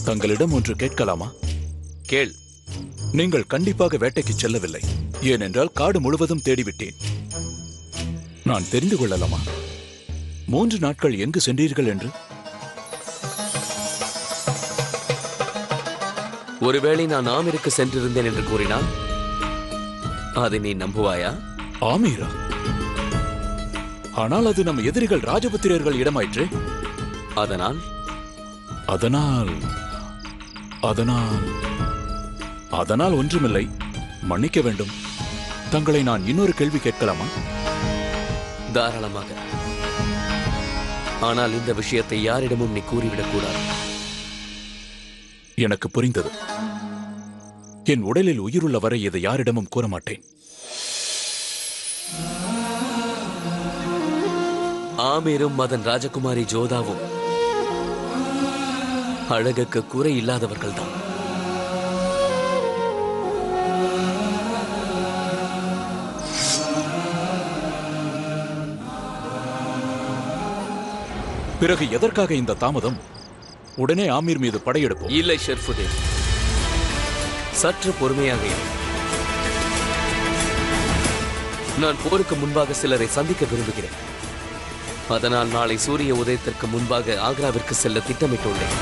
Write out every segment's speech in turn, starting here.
தங்களிடம் ஒன்று கேட்கலாமா? கேள். நீங்கள் கண்டிப்பாக வேட்டைக்கு செல்லவில்லை, ஏனென்றால் காடு முழுவதும் தேடிவிட்டேன். நான் தெரிந்து கொள்ளலாமா 3 நாட்கள் எங்கு சென்றீர்கள் என்று? ஒருவேளை நான் ஆமீருக்கு சென்றிருந்தேன் என்று கூறினால் அதை நீ நம்புவாயா? ஆமீரா? ஆனால் அது நம் எதிரிகள் ராஜபுத்திரர்கள் இடமாயிற்று. அதனால் அதனால் அதனால் அதனால் ஒன்றுமில்லை. மன்னிக்க வேண்டும். தங்களை நான் இன்னொரு கேள்வி கேட்கலாமா? தாராளமாக. ஆனால் இந்த விஷயத்தை யாரிடமும் நீ கூறிவிடக் கூடாது. எனக்கு புரிந்தது. என் உடலில் உயிருள்ள வரை இதை யாரிடமும் கூற மாட்டேன். ஆமீரும் அதன் ராஜகுமாரி ஜோதாவும் அழகுக்கு குறை இல்லாதவர்கள்தான். பிறகு எதற்காக இந்த தாமதம்? உடனே ஆமீர் மீது படையெடுப்போம். இல்லை ஷெர்ஃபுதீன், சற்று பொறுமையாக இரு. நான் போருக்கு முன்பாக சிலரை சந்திக்க விரும்புகிறேன். அதனால் நாளை சூரிய உதயத்திற்கு முன்பாக ஆக்ராவிற்கு செல்ல திட்டமிட்டுள்ளேன்.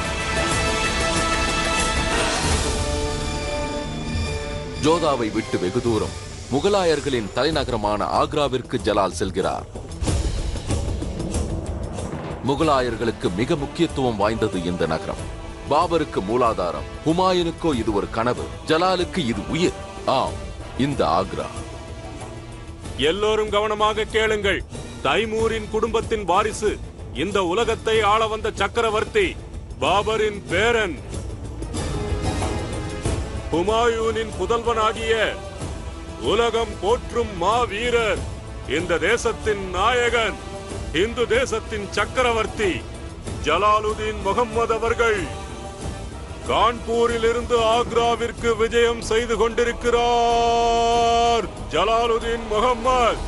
ஜோதாவை விட்டு வெகு தூரம் முகலாயர்களின் தலைநகரமான ஆக்ராவிற்கு ஜலால் செல்கிறார். முகலாயர்களுக்கு மிக முக்கியத்துவம் வாய்ந்தது இந்த நகரம். பாபருக்கு மூலாதாரம், ஹுமாயூனுக்கோ இது ஒரு கனவு, ஜலாலுக்கு இது உயிர். ஆம், இந்த ஆக்ரா. எல்லோரும் கவனமாக கேளுங்கள். தைமூரின் குடும்பத்தின் வாரிசு, இந்த உலகத்தை ஆள வந்த சக்கரவர்த்தி, பாபரின் பேரன், ஹுமாயூனின் புதல்வனாகிய உலகம் போற்றும் மாவீரர், இந்த தேசத்தின் நாயகன், இந்து தேசத்தின் சக்கரவர்த்தி ஜலாலுதீன் முகம்மது அவர்கள் கான்பூரில் இருந்து ஆக்ராவிற்கு விஜயம் செய்து கொண்டிருக்கிறார். ஜலாலுதீன் முகம்மது,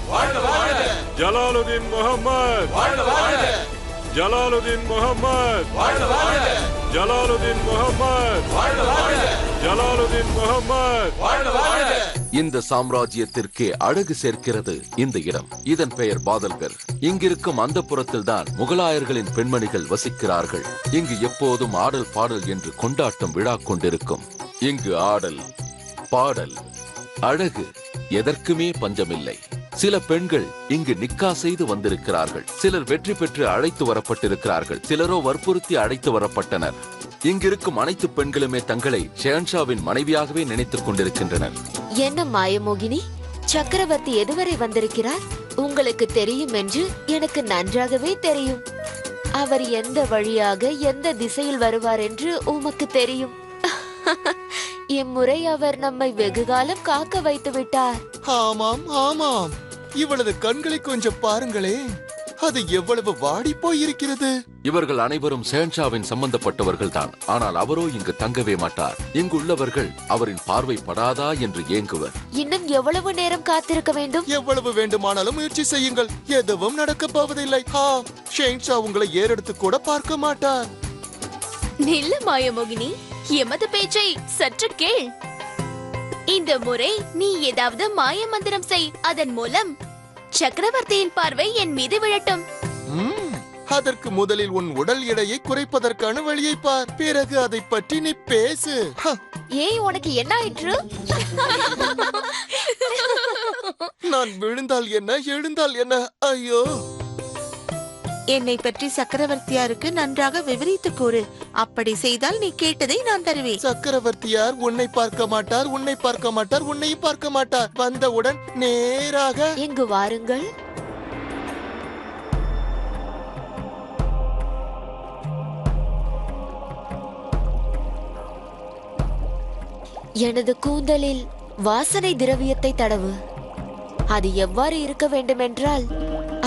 ஜலாலுதீன் முகம்மது, ஜலாலுதீன் முகம்மது, ஜலாலுதீன் முகம்மது, ஜலாலுதீன் முகம்மது. இந்த சாம்ராஜ்யத்திற்கே அழகு சேர்க்கிறது இந்த இடம். இதன் பெயர் பாதல்கர். இங்கிருக்கும் அந்த புறத்தில் தான் முகலாயர்களின் பெண்மணிகள் வசிக்கிறார்கள். இங்கு எப்போதும் ஆடல் பாடல் என்று கொண்டாட்டம் விழா கொண்டிருக்கும். இங்கு ஆடல், பாடல், அழகு எதற்குமே பஞ்சமில்லை. சில பெண்கள் இங்கு நிக்கா செய்து வந்திருக்கிறார்கள். சிலர் வெற்றி பெற்று அழைத்து வரப்பட்டிருக்கிறார்கள். சிலரோ வற்புறுத்தி அழைத்து வரப்பட்டனர். இங்கிருக்கும் அனைத்து பெண்களுமே தங்களை ஷெஹன்ஷாவின் மனைவியாகவே நினைத்துக் கொண்டிருக்கின்றனர். என்ன மாயமோகினி, சக்கரவர்த்தி எதுவரை வந்திருக்கிறார்? உங்களுக்கு தெரியும் என்று எனக்கு நன்றாகவே தெரியும். அவர் எந்த வழியாக எந்த திசையில் வருவார் என்று உமக்கு தெரியும். இம்முறை அவர் நம்மை வெகுகாலம் காக்க வைத்து விட்டார். ஆமாம் ஆமாம், இவளது கண்களை கொஞ்சம் பாருங்களே, அது எவ்வளவு வாடி போயிருக்கிறது. இவர்கள் அனைவரும் ஷெஹன்ஷாவின் சம்பந்தப்பட்டவர்கள் தான். ஆனால் அவரோ இங்கு தங்கவே மாட்டார். இங்குள்ளவர்கள் அவரின் பார்வை படாதா என்று ஏங்குவர். இன்னும் எவ்வளவு நேரம் காத்திருக்க வேண்டும்? எவ்வளவு வேண்டுமானாலும் முயற்சி செய்யுங்கள், எதுவும் நடக்க போவதில்லை. ஷெஹன்ஷா உங்களை ஏறெடுத்து கூட பார்க்க மாட்டார். நில்ல மாயமோகினி, எமது பேச்சை சற்று கேள். இந்த முறை நீ ஏதாவது மாய மந்திரம் செய். அதன் மூலம் சக்கரவர்த்தியின் பார்வை என் மீது விழட்டும். அதற்கு முதலில் உன் உடல் எடையை குறைப்பதற்கான வழியை பார். பிறகு அதை பற்றி நீ பேசு. ஏய், உனக்கு என்ன ஆயிற்று? நான் விழுந்தால் என்ன, எழுந்தால் என்ன? ஐயோ! என்னை பற்றி சக்கரவர்த்தியாருக்கு நன்றாக விவரித்து கூறு. அப்படி செய்தால் நீ கேட்டதை நான் தருவேன். சக்கரவர்த்தியார் உன்னை பார்க்க மாட்டார், உன்னை பார்க்க மாட்டார், உன்னையும் பார்க்க மாட்டார். வந்தவுடன் நேராக இங்கு வாருங்கள். எனது கூந்தலில் வாசனை திரவியத்தை தடவு. அது எவ்வாறு இருக்க வேண்டும் என்றால்,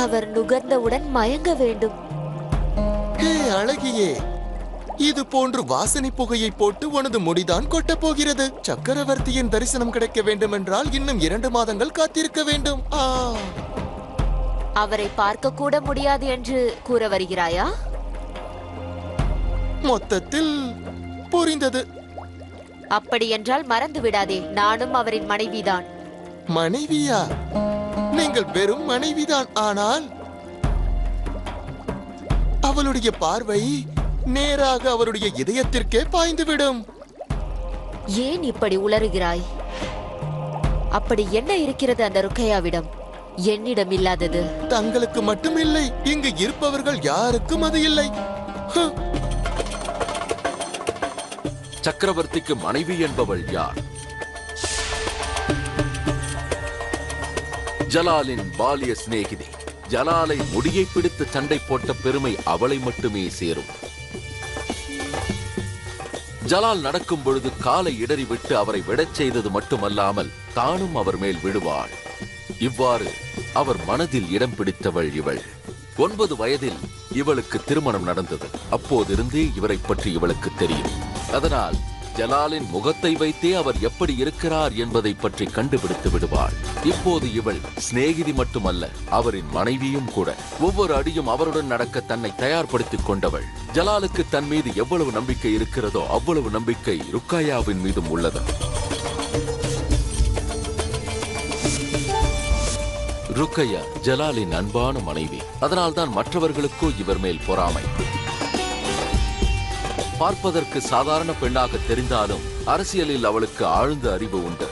அவர் நுகர்ந்தவுடன் மயங்க வேண்டும். அழகியே, இது போன்று வாசனை புகையை போட்டு உனது முடிதான் கொட்ட போகிறது. சக்கரவர்த்தியின் தரிசனம் கிடைக்க வேண்டும் என்றால் இன்னும் 2 மாதங்கள் காத்திருக்க வேண்டும். அவரை பார்க்க கூட முடியாது என்று கூற வருகிறாயா? மொத்தத்தில் புரிந்தது. அப்படி என்றால் மறந்து விடாதே, நானும் அவரின் மனைவிதான். மனைவியா? நீங்கள் வெறும் மனைவிதான், ஆனால் அவளுடைய பார்வை நேராக அவருடைய இதயத்திற்கே பாய்ந்துவிடும். ஏன் இப்படி உளறுகிறாய்? அப்படி என்ன இருக்கிறது அந்த ருக்கையாவிடம் என்னிடம் இல்லாதது? தங்களுக்கு மட்டும் இல்லை, இங்கு இருப்பவர்கள் யாருக்கும் அது இல்லை. சக்கரவர்த்திக்கு மனைவி என்பவள் யார்? ஜலாலின் பாலிய சிநேகிதி. ஜலாலை முடியை பிடித்து சண்டை போட்ட பெருமை அவளை மட்டுமே சேரும். ஜலால் நடக்கும் பொழுது காலை இடறிவிட்டு அவரை விடச் செய்தது மட்டுமல்லாமல் தானும் அவர் மேல் விழுவாள். இவ்வாறு அவர் மனதில் இடம் பிடித்தவள் இவள். 9 வயதில் இவளுக்கு திருமணம் நடந்தது. அப்போதிருந்தே இவரை பற்றி இவளுக்கு தெரியும். அதனால் ஜலாலின் முகத்தை வைத்தே அவர் எப்படி இருக்கிறார் என்பதை பற்றி கண்டுபிடித்து விடுவாள். இப்போது இவள் சிநேகிதி மட்டுமல்ல, அவரின் மனைவியும் கூட. ஒவ்வொரு அடியும் அவருடன் நடக்க தன்னை தயார்படுத்திக் கொண்டவள். ஜலாலுக்கு தன் மீது எவ்வளவு நம்பிக்கை இருக்கிறதோ அவ்வளவு நம்பிக்கை ருக்காயாவின் மீதும் உள்ளது. ருக்கையா ஜலாலின் அன்பான மனைவி. அதனால்தான் மற்றவர்களுக்கோ இவர் மேல் பொறாமை. பார்ப்பதற்கு சாதாரண பெண்ணாக தெரிந்தாலும் அரசியலில் அவளுக்கு ஆழ்ந்த அறிவு உண்டு.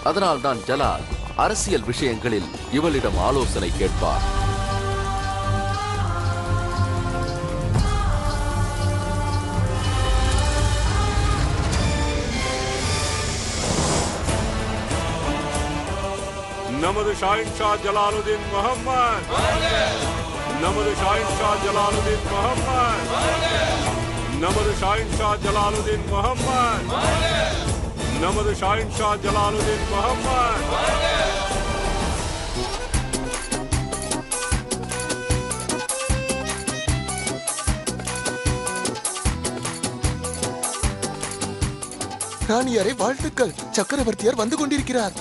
அதனால்தான் ஜலால் அரசியல் விஷயங்களில் இவளிடம் ஆலோசனை கேட்பார். நமது ஷாஹின்ஷா ஜலாலுதீன் முஹம்மத், நமது ஷாஹின்ஷா ஜலாலுதீன் முஹம்மத், நமது ஷாஹின்ஷா ஜலாலுதீன் முஹம்மத், நமது ஷாஹின்ஷா ஜலாலுதீன் முஹம்மத். ராணியாரே, வாழ்த்துக்கள். சக்கரவர்த்தியார் வந்து கொண்டிருக்கிறார்.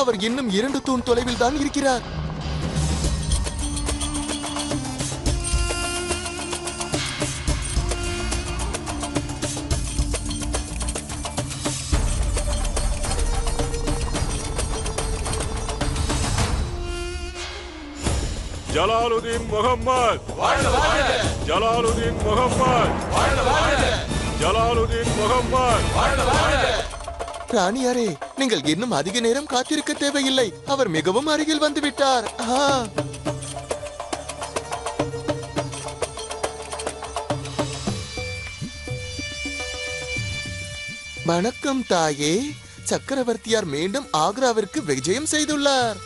அவர் இன்னும் 2 தூண் தொலைவில் தான் இருக்கிறார். ஜலாலுதீன் முஹம்மத், ஜலாலுதீன் முஹம்மத், ஜலாலுதீன் முஹம்மத். ராணியாரே, நீங்கள் இன்னும் அதிக நேரம் காத்திருக்க தேவையில்லை. அவர் மிகவும் அருகில் வந்து விட்டார். வணக்கம் தாயே. சக்கரவர்த்தியார் மீண்டும் ஆக்ராவிற்கு விஜயம் செய்துள்ளார்.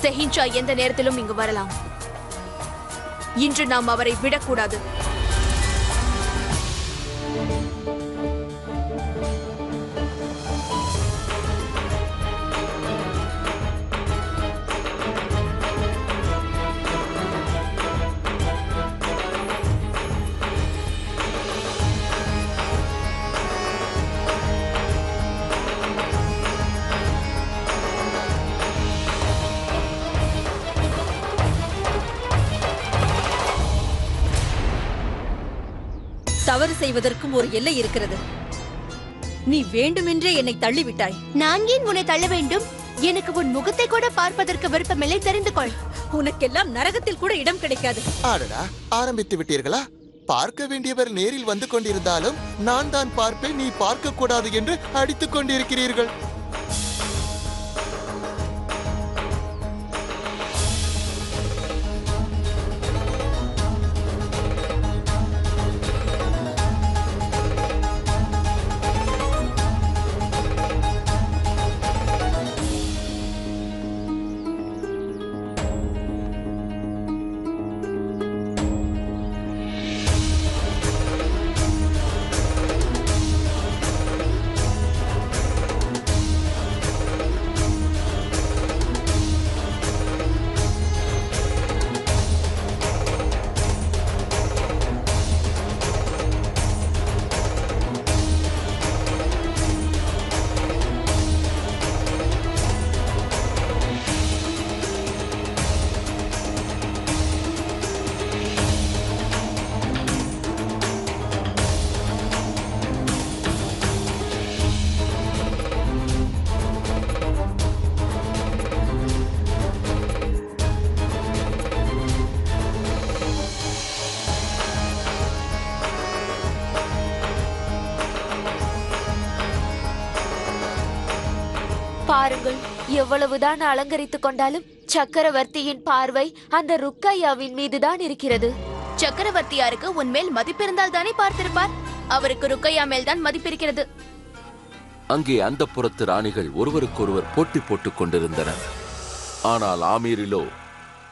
ஷெஹின்ஷா எந்த நேரத்திலும் இங்கு வரலாம். இன்று நாம் அவரை விடக்கூடாது. தவறு செய்வதற்கும் ஒரு எல்லை இருக்கிறது. நீ வேண்டுமென்றே என்னை தள்ளிவிட்டாய். நான் ஏன் உன்னை தள்ள வேண்டும்? எனக்கு உன் முகத்தை கூட பார்ப்பதற்கு விருப்பமில்லை, தெரிந்து கொள். உனக்கெல்லாம் நரகத்தில் கூட இடம் கிடைக்காது. ஆடடா, ஆரம்பித்து விட்டீர்களா? பார்க்க வேண்டியவர் நேரில் வந்து கொண்டிருந்தாலும் நான் தான் பார்ப்பேன், நீ பார்க்க கூடாது என்று அடித்துக் கொண்டிருக்கிறீர்கள். பாருங்கள், எவ்வளவுதான் அலங்கரித்துக் கொண்டாலும் சக்கரவர்த்தியின் பார்வை அந்த ருக்கையாவின் மீதுதான் இருக்கிறது. சக்கரவர்த்தியாருக்கு உன்மேல் மதிப்பிருந்தால் தானே பார்த்திருப்பார். அவருக்கு ருக்கையா மேல் தான் மதிப்பிருக்கிறது. அங்கே அந்தப்புறத்து ராணிகள் ஒருவருக்கொருவர் போட்டி போட்டுக் கொண்டிருந்தனர். ஆனால் ஆமீரிலோ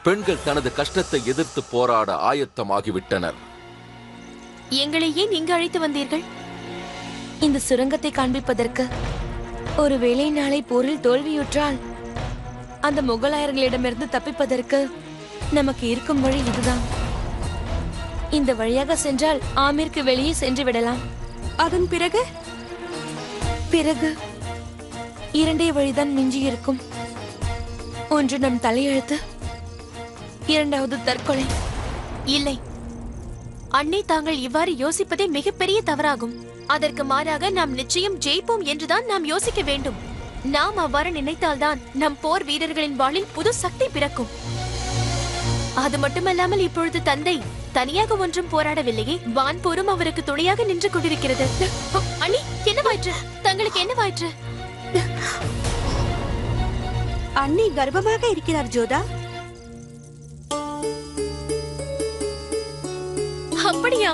பெண்கள் தனது கஷ்டத்தை எதிர்த்து போராட ஆயத்தமாகிவிட்டனர். எங்களை ஏன் இங்கு அழைத்து வந்தீர்கள்? இந்த சுரங்கத்தை காண்பிப்பதற்கு. ஒருவேளை நாளை போரில் தோல்வியுற்றால் அந்த முகலாயர்களிடமிருந்து தப்பிப்பதற்கு நமக்கு இருக்கும் வழி இதுதான். இந்த வழியாக சென்றால் ஆமீருக்கு வெளியே சென்று விடலாம். அதன் பிறகு பிறகு இரண்டே வழிதான் மிஞ்சி இருக்கும். ஒன்று நம் தலையெழுத்து, இரண்டாவது தற்கொலை. இல்லை அன்னை, தாங்கள் இவ்வாறு யோசிப்பதே மிகப்பெரிய தவறாகும். அதற்கு மாறாக நாம் நிச்சயம் ஜெயிப்போம் என்றுதான் நாம் யோசிக்க வேண்டும். நாம் அவ்வாறு நினைத்தால்தான் நம் போர் வீரர்களின் வாளில் புது சக்தி பிறக்கும். அது மட்டுமல்லாமல் இப்பொழுது தந்தை தனியாக ஒன்றும் போராடவில்லையே, வான்போரும் அவருக்கு துணையாக நின்று கொண்டிருக்கிறது. அண்ணி, என்னவாயிற்று? தங்களுக்கு என்னவாயிற்று? அண்ணி கர்ப்பமாக இருக்கிறார் ஜோதா. அப்படியா?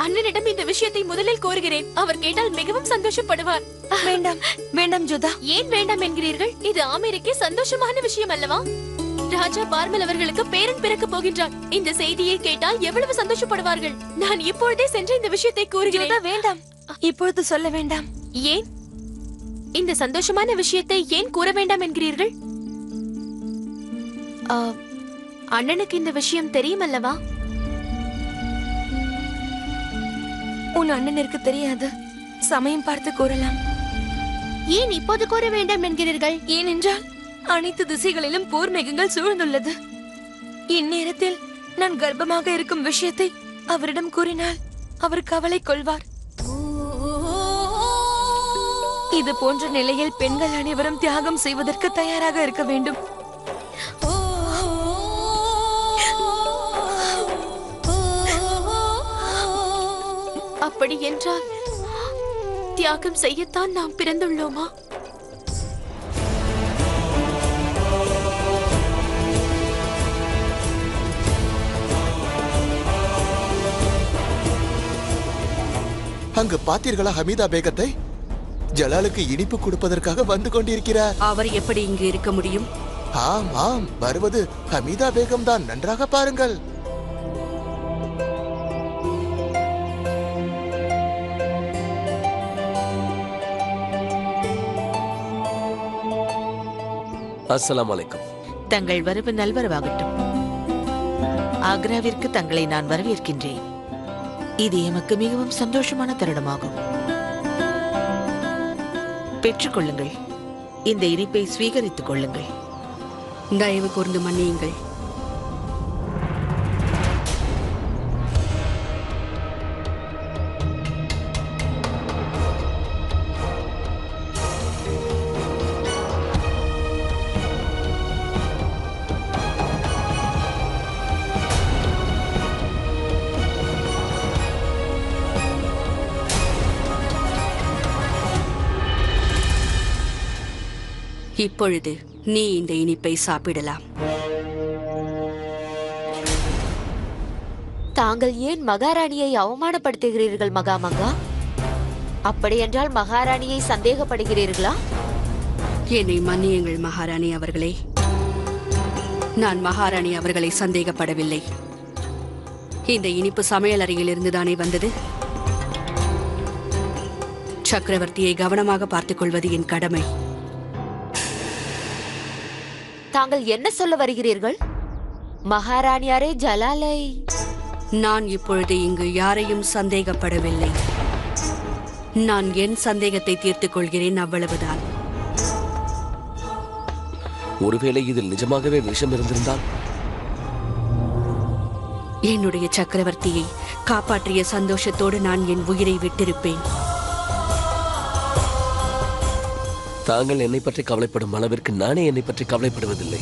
அண்ணனிடம் இந்த விஷயத்தை முதலில் கோருகிறேன். அவர் கேட்டால் மிகவும் சந்தோஷப்படுவார். வேண்டாம் வேண்டாம் ஜோதா. ஏன் வேண்டாம் என்கிறீர்கள்? இது ஆமீருக்கே சந்தோஷமான விஷயம் அல்லவா? ராஜா பார்மல் அவர்களுக்கு பேரன் பிறக்க போகின்றார். இந்த செய்தியை கேட்டால் எவ்வளவு சந்தோஷப்படுவார்கள். நான் இப்பொழுதே சென்று இந்த விஷயத்தை கூறுகிறேன். ஜோதா வேண்டாம், இப்பொழுது சொல்ல வேண்டாம். ஏன்? இந்த சந்தோஷமான விஷயத்தை ஏன் கூற வேண்டாம் என்கிறீர்கள்? அண்ணனுக்கு இந்த விஷயம் தெரியும் அல்லவா? உன் அண்ணனிற்கு தெரியாது. சமயம் பார்த்து கூறலாம். ஏன் இப்போது கூற வேண்டாம் என்கிறீர்கள்? ஏனென்றால் அனைத்து திசைகளிலும் போர் மேகங்கள் சூழ்ந்துள்ளது. இந்நேரத்தில் நான் கர்ப்பமாக இருக்கும் விஷயத்தை அவரிடம் கூறினால் அவர் கவலை கொள்வார். இது போன்ற நிலையில் பெண்கள் அனைவரும் தியாகம் செய்வதற்கு தயாராக இருக்க வேண்டும். அப்படி என்றால் தியாகம் செய்யத்தான் நாம் பிறந்துள்ளோமா? அங்கு பார்த்தீர்களா ஹமீதா பேகத்தை? ஜலாலுக்கு இனிப்பு கொடுப்பதற்காக வந்து கொண்டிருக்கிறார். அவர் எப்படி இங்கு இருக்க முடியும்? ஆம் ஆம், வருவது ஹமீதா பேகம் தான். நன்றாக பாருங்கள். அஸ்ஸலாமு அலைக்கும். தங்கள் வரவு நல்வரவாகட்டும். ஆக்ராவிற்கு தங்களை நான் வரவேற்கின்றேன். இது எமக்கு மிகவும் சந்தோஷமான தருணமாகும். பெற்றுக்கொள்ளுங்கள். இந்த இனிப்பை ஸ்வீகரித்துக் கொள்ளுங்கள். தயவு கூர்ந்து மன்னியுங்கள். இப்பொழுது நீ இந்த இனிப்பை சாப்பிடலாம். தாங்கள் ஏன் மகாராணியை அவமானப்படுத்துகிறீர்கள் மகாமங்கா? அப்படியென்றால் மகாராணியை சந்தேகப்படுகிறீர்களா? என்னை மன்னியுங்கள் மகாராணி அவர்களே. நான் மகாராணி அவர்களை சந்தேகப்படவில்லை. இந்த இனிப்பு சமையல் அறையில் இருந்துதானே வந்தது. சக்கரவர்த்தியை கவனமாக பார்த்துக் கொள்வது என் கடமை. தாங்கள் என்ன சொல்ல வருகிறீர்கள்? மகாராணியாரே ஜலாலை... நான் இப்பொழுது இங்கு யாரையும் சந்தேகப்படவில்லை. நான் என் சந்தேகத்தை தீர்த்துக் கொள்கிறேன், அவ்வளவுதான். ஒருவேளை இதில் நிஜமாகவே விஷம் இருந்திருந்தால்? என்னுடைய சக்கரவர்த்தியை காப்பாற்றிய சந்தோஷத்தோடு நான் என் உயிரை விட்டிருப்பேன். தாங்கள் என்னை பற்றி கவலைப்படும் அளவிற்கு நானே என்னை பற்றி கவலைப்படுவதில்லை.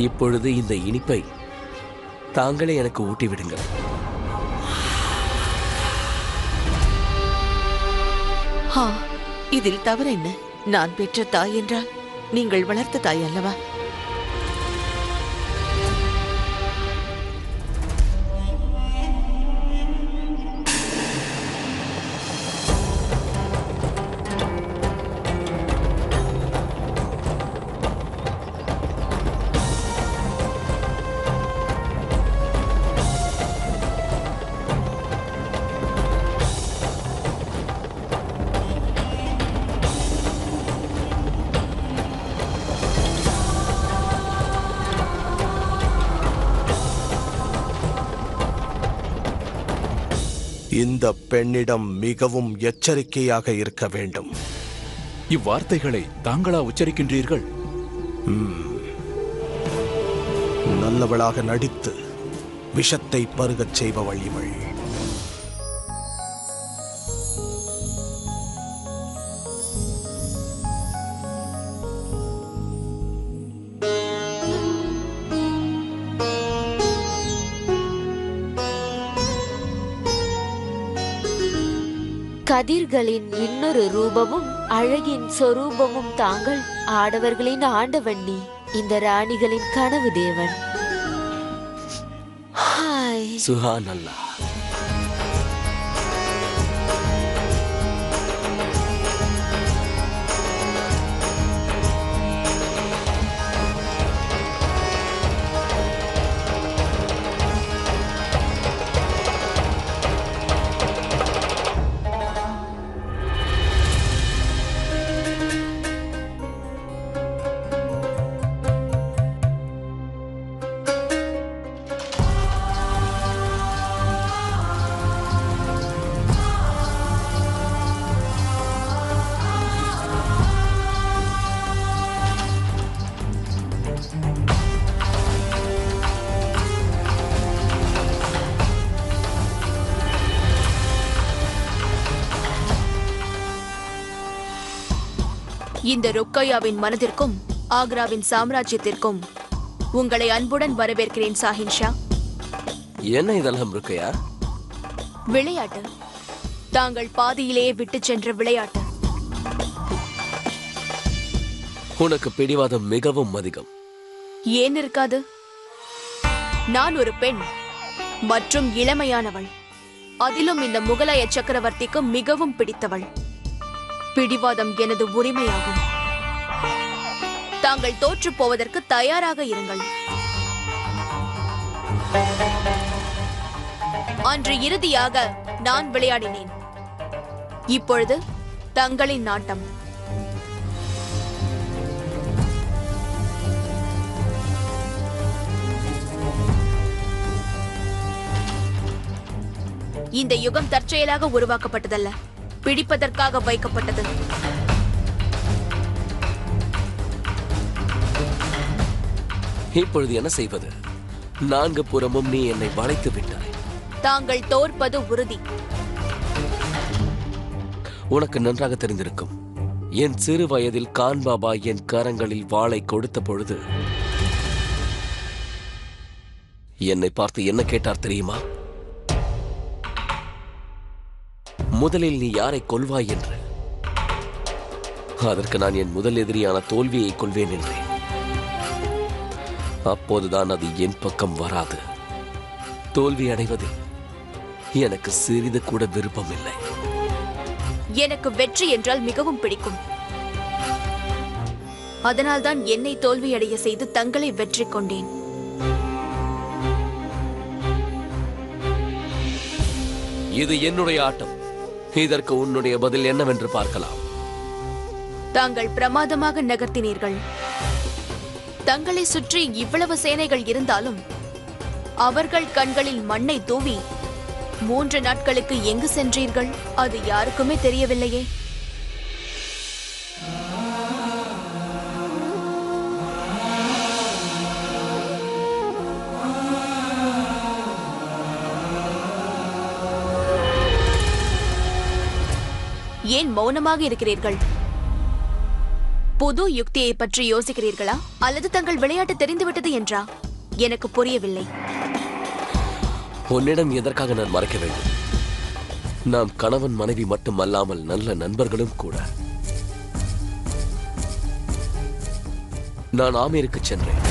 இப்பொழுது இந்த இனிப்பை தாங்களே எனக்கு ஊட்டிவிடுங்கள். ஆ, இதில் தவறு என்ன? நான் பெற்ற தாய் என்றால் நீங்கள் வளர்த்த தாய் அல்லவா? இந்த பெண்ணிடம் மிகவும் எச்சரிக்கையாக இருக்க வேண்டும். இவ்வார்த்தைகளை தாங்களா உச்சரிக்கின்றீர்கள்? நல்லவளாக நடித்து விஷத்தை பருகச் செய்பவள் இவள். கதிர்களின் இன்னொரு ரூபமும் அழகின் சொரூபமும் தாங்கள். ஆடவர்களின் ஆண்டவன் நீ, இந்த ராணிகளின் கனவு தேவன். ஹாய் சுஹானல்லா. இந்த ருக்கையாவின் மனதிற்கும் ஆக்ராவின் சாம்ராஜ்யத்திற்கும் உங்களை அன்புடன் வரவேற்கிறேன் சாஹின்ஷா. என்ன இதெல்லாம் ருக்கையா? விளையாட்டு. தாங்கள் பாதியிலேயே விட்டு சென்ற விளையாட்டு. உனக்கு பிடிவாதம் மிகவும் அதிகம். ஏன் இருக்காது? நான் ஒரு பெண் மற்றும் இளமையானவள். அதிலும் இந்த முகலாய சக்கரவர்த்திக்கு மிகவும் பிடித்தவள். பிடிவாதம் எனது உரிமையாகும். தாங்கள் தோற்று போவதற்கு தயாராக இருங்கள். அன்று இறுதியாக நான் விளையாடினேன். இப்பொழுது தங்களின் நாட்டம். இந்த யுகம் தற்செயலாக உருவாக்கப்பட்டதல்ல, பிடிப்பதற்காக வைக்கப்பட்டது. இப்பொழுது என்ன செய்வது? நான்கு புறமும் நீ என்னை வளைத்து விட்டாய். தாங்கள் தோற்பது உறுதி. உனக்கு நன்றாக தெரிந்திருக்கும். என் சிறு வயதில் கான் பாபா என் கரங்களில் வாளை கொடுத்த பொழுது என்னை பார்த்து என்ன கேட்டார் தெரியுமா? முதலில் நீ யாரை கொல்வாய் என்று. அதற்கு நான் என் முதல் எதிரியான தோல்வியை கொள்வேன் என்றேன். அப்போதுதான் அது என் பக்கம் வராது. தோல்வி அடைவதில் எனக்கு சிறிது கூட விருப்பம் இல்லை. எனக்கு வெற்றி என்றால் மிகவும் பிடிக்கும். அதனால்தான் என்னை தோல்வியடைய செய்து தங்களை வெற்றி கொண்டேன். இது என்னுடைய ஆட்டம். இதற்கு உன்னுடைய பதில் என்னவென்று பார்க்கலாம். தாங்கள் பிரமாதமாக நகர்த்தினீர்கள். தங்களை சுற்றி இவ்வளவு சேனைகள் இருந்தாலும் அவர்கள் கண்களில் மண்ணை தூவி 3 நாட்களுக்கு எங்கு சென்றீர்கள்? அது யாருக்குமே தெரியவில்லையே. ஏன் மௌனமாக இருக்கிறீர்கள்? புது யுக்தியை பற்றி யோசிக்கிறீர்களா, அல்லது தங்கள் விளையாட்டு தெரிந்துவிட்டது என்றா? எனக்கு புரியவில்லை. உன்னிடம் எதற்காக நான் மறைக்க வேண்டும்? நாம் கணவன் மனைவி மட்டுமல்லாமல் நல்ல நண்பர்களும் கூட. நான் ஆமீருக்கு சென்றேன்.